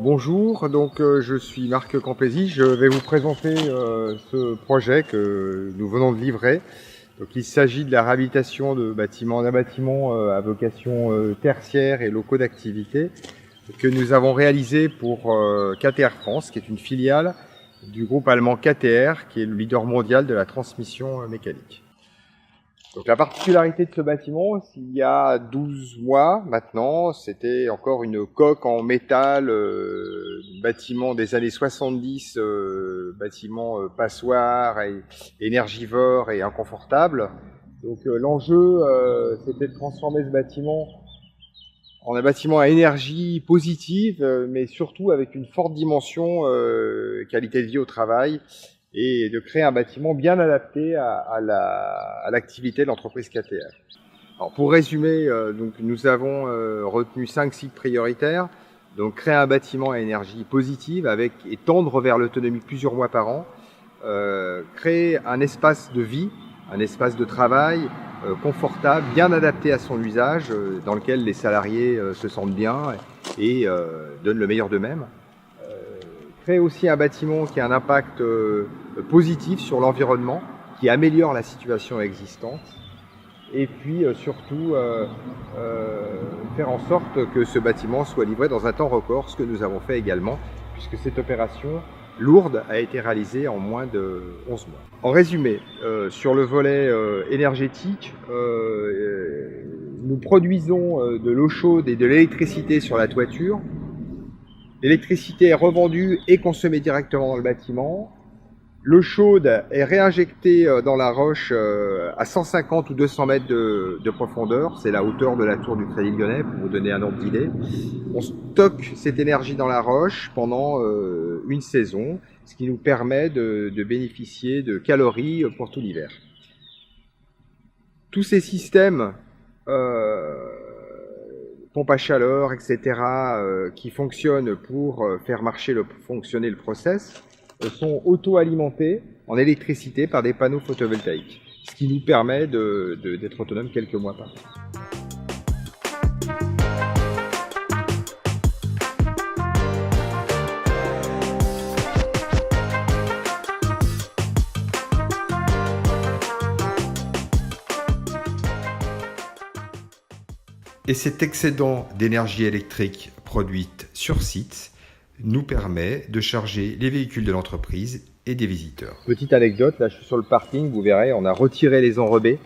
Bonjour, je suis Marc Campesi, je vais vous présenter ce projet que nous venons de livrer. Donc, il s'agit de la réhabilitation d'un bâtiment à vocation tertiaire et locaux d'activité que nous avons réalisé pour KTR France, qui est une filiale du groupe allemand KTR, qui est le leader mondial de la transmission mécanique. Donc, la particularité de ce bâtiment, s'il y a 12 mois maintenant, c'était encore une coque en métal, bâtiment des années 70, bâtiment passoire, et énergivore et inconfortable. Donc l'enjeu, c'était de transformer ce bâtiment en un bâtiment à énergie positive, mais surtout avec une forte dimension qualité de vie au travail, et de créer un bâtiment bien adapté à l'activité de l'entreprise KTR. Alors pour résumer, nous avons retenu 5 sites prioritaires. Donc créer un bâtiment à énergie positive et tendre vers l'autonomie plusieurs mois par an. Créer un espace de vie, un espace de travail confortable, bien adapté à son usage, dans lequel les salariés se sentent bien et donnent le meilleur d'eux-mêmes. Créer aussi un bâtiment qui a un impact positif sur l'environnement, qui améliore la situation existante, et puis surtout faire en sorte que ce bâtiment soit livré dans un temps record, ce que nous avons fait également, puisque cette opération lourde a été réalisée en moins de 11 mois. En résumé, sur le volet énergétique, nous produisons de l'eau chaude et de l'électricité sur la toiture. L'électricité est revendue et consommée directement dans le bâtiment. L'eau chaude est réinjectée dans la roche à 150 ou 200 mètres de profondeur. C'est la hauteur de la tour du Crédit Lyonnais, pour vous donner un ordre d'idée. On stocke cette énergie dans la roche pendant une saison, ce qui nous permet de bénéficier de calories pour tout l'hiver. Tous ces systèmes, pompe à chaleur, etc., qui fonctionnent pour faire fonctionner le process, sont auto-alimentés en électricité par des panneaux photovoltaïques, ce qui nous permet d'être autonome quelques mois par an. Et cet excédent d'énergie électrique produite sur site nous permet de charger les véhicules de l'entreprise et des visiteurs. Petite anecdote, là je suis sur le parking, vous verrez, on a retiré les enrobés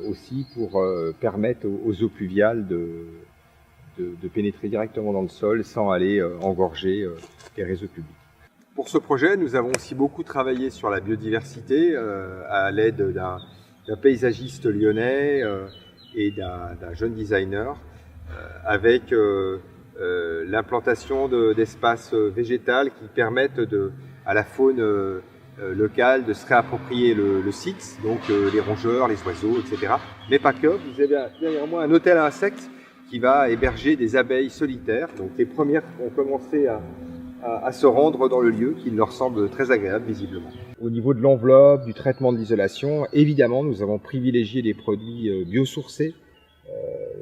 aussi pour permettre aux eaux pluviales de pénétrer directement dans le sol sans aller engorger les réseaux publics. Pour ce projet, nous avons aussi beaucoup travaillé sur la biodiversité à l'aide d'un paysagiste lyonnais et d'un jeune designer avec l'implantation d'espaces végétals qui permettent à la faune locale de se réapproprier le site, donc les rongeurs, les oiseaux, etc. Mais pas que, vous avez derrière moi un hôtel à insectes qui va héberger des abeilles solitaires. Donc les premières ont commencé à se rendre dans le lieu, qui leur semble très agréable visiblement. Au niveau de l'enveloppe, du traitement de l'isolation, évidemment nous avons privilégié des produits biosourcés.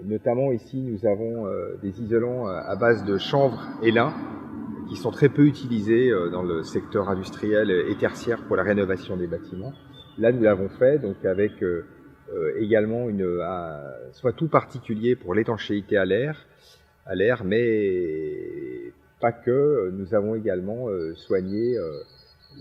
Notamment ici nous avons des isolants à base de chanvre et lin qui sont très peu utilisés dans le secteur industriel et tertiaire pour la rénovation des bâtiments. Là nous l'avons fait donc avec également un soin tout particulier pour l'étanchéité à l'air, mais pas que. Nous avons également soigné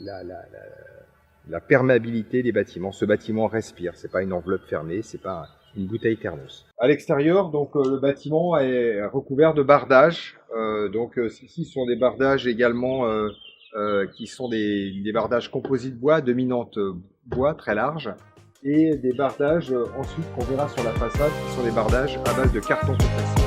la perméabilité des bâtiments. Ce bâtiment respire, c'est pas une enveloppe fermée, c'est pas une bouteille thermos. À l'extérieur, donc le bâtiment est recouvert de bardages. Ceux-ci sont des bardages également qui sont des bardages composites bois, dominante bois très larges, et des bardages ensuite qu'on verra sur la façade qui sont des bardages à base de carton compressé.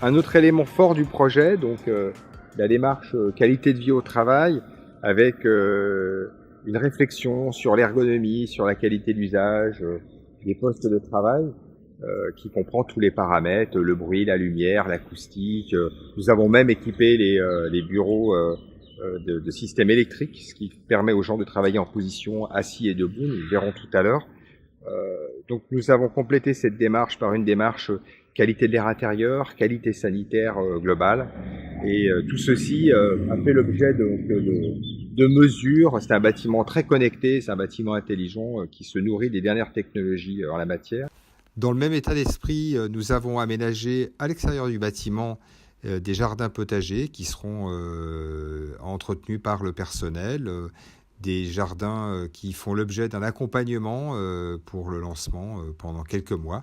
Un autre élément fort du projet, la démarche qualité de vie au travail, avec une réflexion sur l'ergonomie, sur la qualité d'usage des postes de travail, qui comprend tous les paramètres, le bruit, la lumière, l'acoustique. Nous avons même équipé les bureaux de systèmes électriques, ce qui permet aux gens de travailler en position assis et debout, nous le verrons tout à l'heure. Donc nous avons complété cette démarche par une démarche qualité de l'air intérieur, qualité sanitaire globale, et tout ceci a fait l'objet de mesures. C'est un bâtiment très connecté, c'est un bâtiment intelligent qui se nourrit des dernières technologies en la matière. Dans le même état d'esprit, nous avons aménagé à l'extérieur du bâtiment des jardins potagers qui seront entretenus par le personnel, des jardins qui font l'objet d'un accompagnement pour le lancement pendant quelques mois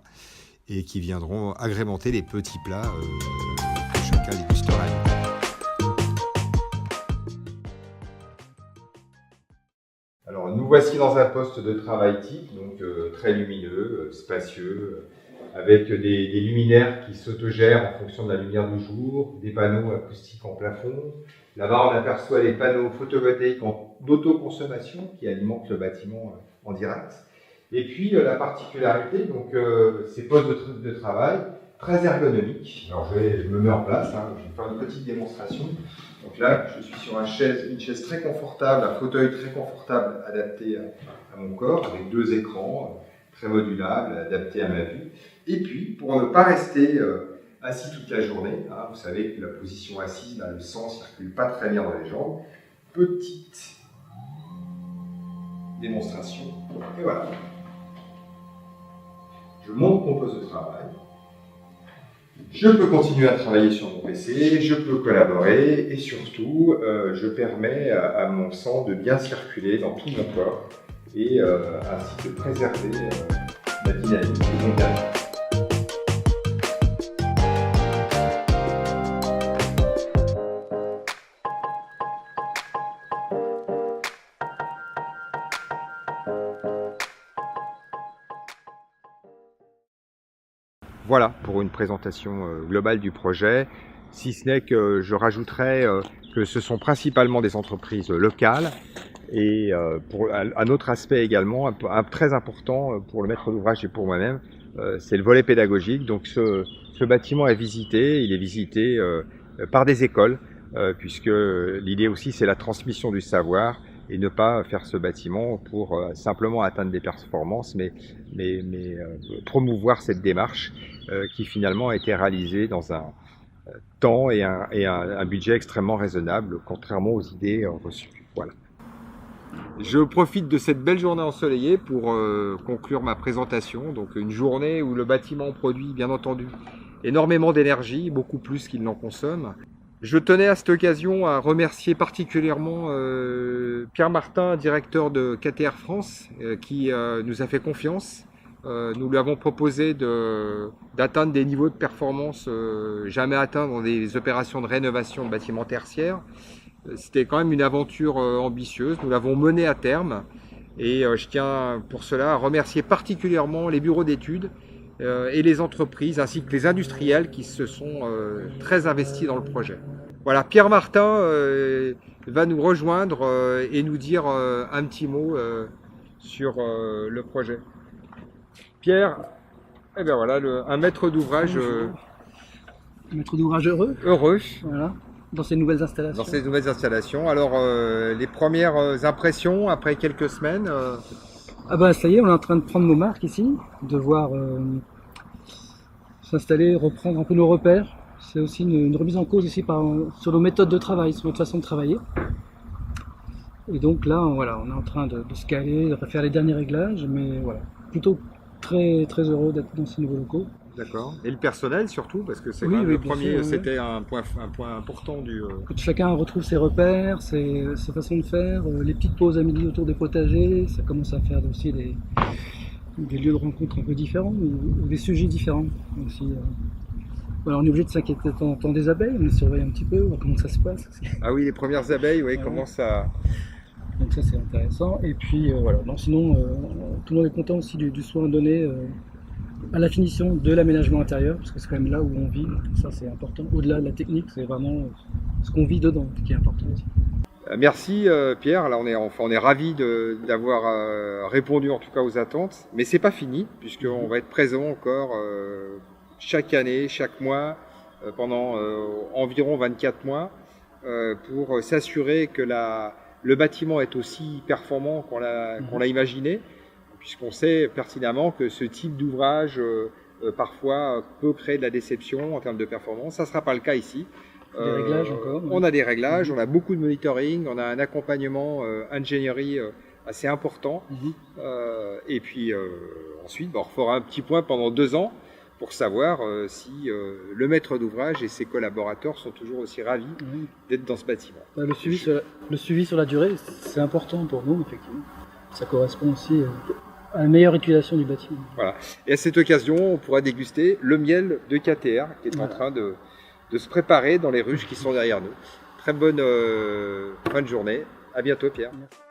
et qui viendront agrémenter les petits plats que chacun dégustera. Alors nous voici dans un poste de travail type, donc très lumineux, spacieux, avec des luminaires qui s'autogèrent en fonction de la lumière du jour, des panneaux acoustiques en plafond. Là-bas, on aperçoit les panneaux photovoltaïques d'autoconsommation qui alimentent le bâtiment en direct. Et puis la particularité, donc ces postes de travail très ergonomiques. Alors je me mets en place, je vais faire une petite démonstration. Donc là, je suis sur une chaise très confortable, un fauteuil très confortable adapté à mon corps, avec 2 écrans très modulables, adaptés à ma vue. Et puis, pour ne pas rester assis toute la journée, vous savez que la position assise, le sang ne circule pas très bien dans les jambes. Petite démonstration. Et voilà. Je monte mon poste de travail. Je peux continuer à travailler sur mon PC, je peux collaborer et surtout, je permets à mon sang de bien circuler dans tout mon corps et ainsi de préserver la dynamique de mon cardiaque. Voilà pour une présentation globale du projet, si ce n'est que je rajouterais que ce sont principalement des entreprises locales et un autre aspect également, très important pour le maître d'ouvrage et pour moi-même, c'est le volet pédagogique. Donc ce bâtiment est visité par des écoles, puisque l'idée aussi c'est la transmission du savoir et ne pas faire ce bâtiment pour simplement atteindre des performances, mais promouvoir cette démarche qui finalement a été réalisée dans un temps et un budget extrêmement raisonnable, contrairement aux idées reçues. Voilà. Je profite de cette belle journée ensoleillée pour conclure ma présentation. Donc une journée où le bâtiment produit, bien entendu, énormément d'énergie, beaucoup plus qu'il n'en consomme. Je tenais à cette occasion à remercier particulièrement Pierre Martin, directeur de KTR France, qui nous a fait confiance. Nous lui avons proposé d'atteindre des niveaux de performance jamais atteints dans des opérations de rénovation de bâtiments tertiaires. C'était quand même une aventure ambitieuse, nous l'avons menée à terme et je tiens pour cela à remercier particulièrement les bureaux d'études et les entreprises ainsi que les industriels qui se sont très investis dans le projet. Voilà, Pierre Martin va nous rejoindre et nous dire un petit mot sur le projet. Pierre, eh bien voilà, un maître d'ouvrage maître d'ouvrage heureux. Heureux. Voilà, dans ces nouvelles installations. Dans ces nouvelles installations. Alors, les premières impressions après quelques semaines Ah bah ça y est, on est en train de prendre nos marques ici, de voir s'installer, reprendre un peu nos repères. C'est aussi une remise en cause ici sur nos méthodes de travail, sur notre façon de travailler. Et donc là, voilà, on est en train de se caler, de faire les derniers réglages, mais voilà, plutôt très, très heureux d'être dans ces nouveaux locaux. D'accord. Et le personnel surtout, parce que c'est Oui, le bien premier, sûr, c'était un point important du. Que chacun retrouve ses repères, ses façons de faire, les petites pauses à midi autour des potagers, ça commence à faire aussi des lieux de rencontre un peu différents, ou des sujets différents aussi. Voilà, on est obligé de s'inquiéter de temps en temps des abeilles, on les surveille un petit peu, voir comment ça se passe aussi. Ah oui, les premières abeilles, oui, commencent à. Donc ça c'est intéressant. Et puis voilà, non, sinon tout le monde est content aussi du soin donné à la finition de l'aménagement intérieur, parce que c'est quand même là où on vit, donc ça c'est important. Au-delà de la technique, c'est vraiment ce qu'on vit dedans qui est important aussi. Merci Pierre, là on est ravis d'avoir répondu en tout cas aux attentes, mais c'est pas fini puisqu'on va être présent encore chaque année, chaque mois, pendant environ 24 mois pour s'assurer que le bâtiment est aussi performant qu'on l'a imaginé, puisqu'on sait pertinemment que ce type d'ouvrage parfois peut créer de la déception en termes de performance. Ça ne sera pas le cas ici. Des réglages encore. On a des réglages, on a beaucoup de monitoring, on a un accompagnement ingénierie assez important. Et puis ensuite, on refera un petit point pendant 2 ans pour savoir si le maître d'ouvrage et ses collaborateurs sont toujours aussi ravis d'être dans ce bâtiment. Le suivi sur la durée, c'est important pour nous, effectivement. Ça correspond aussi à la meilleure utilisation du bâtiment. Voilà. Et à cette occasion, on pourra déguster le miel de KTR qui est en train de se préparer dans les ruches qui sont derrière nous. Très bonne fin de journée. À bientôt, Pierre. Merci.